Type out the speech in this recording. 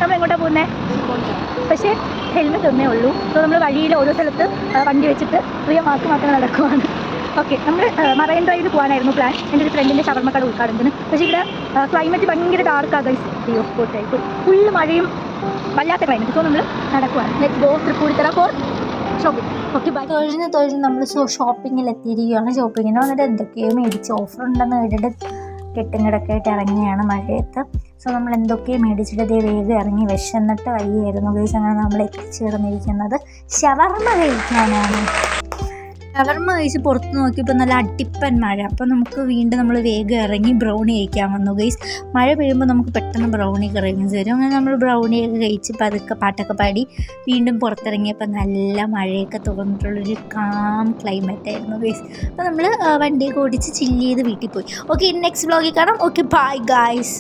നമ്മൾ എങ്ങോട്ടാണ് പോകുന്നത്? പക്ഷേ ഹെൽമെറ്റ് ഒന്നേ ഉള്ളൂ. സോ നമ്മൾ വഴിയിൽ ഓരോ സ്ഥലത്ത് വണ്ടി വെച്ചിട്ട് പ്രിയ മാത്രം നടക്കുവാണ്. ഓക്കെ, നമ്മൾ മറൈൻ ഡ്രൈവിൽ പോകാനായിരുന്നു പ്ലാൻ, എൻ്റെ ഒരു ഫ്രണ്ടിൻ്റെ ഷവർമ്മക്കട ഉദ്ഘാടനത്തിന്. പക്ഷേ ഇവിടെ ക്ലൈമറ്റ് ഭയങ്കര ഡാർക്കാണ്. അയ്യോ കോട്ടായി ഫുള്ള് മഴയും വല്ലാത്ത ക്ലൈമറ്റ്. സോ നമ്മൾ നടക്കുവാണ്. Let's go Tripunithura for shopping. Okay bye. തൊഴിൽ നമ്മൾ ഷോപ്പിങ്ങിൽ എത്തിയിരിക്കുകയാണ്. ഷോപ്പിങ്ങിന് വന്നിട്ട് എന്തൊക്കെയോ മേടിച്ച് ഓഫർ ഉണ്ടെന്ന് കേട്ടിട്ട് കെട്ടുകിടക്കായിട്ട് ഇറങ്ങിയാണ് മഴയത്ത്. സോ നമ്മൾ എന്തൊക്കെയോ മേടിച്ചിട്ട് വേഗം ഇറങ്ങി വിശന്നിട്ട് വയ്യായിരുന്നു ഗൈസ്. അങ്ങനെ നമ്മൾ എത്തിച്ചേർന്നിരിക്കുന്നത് ഷവർമ്മ കഴിക്കാനാണ്. ഷവർമ്മ കഴിച്ച് പുറത്ത് നോക്കിയപ്പോൾ നല്ല അടിപ്പൻ മഴ. അപ്പോൾ നമുക്ക് വീണ്ടും നമ്മൾ വേഗം ഇറങ്ങി ബ്രൗണി കഴിക്കാൻ വന്നു ഗൈസ്. മഴ പെയ്യുമ്പോൾ നമുക്ക് പെട്ടെന്ന് ബ്രൗണി ക്രേവിങ്സ് വരും. അങ്ങനെ നമ്മൾ ബ്രൗണിയൊക്കെ കഴിച്ച് പതുക്കെ പാട്ടൊക്കെ പാടി വീണ്ടും പുറത്തിറങ്ങിയപ്പോൾ നല്ല മഴയൊക്കെ തോന്നിട്ടുള്ളൊരു കാം ക്ലൈമറ്റ് ആയിരുന്നു ഗൈസ്. അപ്പോൾ നമ്മൾ വണ്ടിയൊക്കെ ഓടിച്ച് ചില്ല് ചെയ്ത് വീട്ടിൽ പോയി. ഓക്കെ, നെക്സ്റ്റ് വ്ളോഗിൽ കാണാം. Okay bye guys.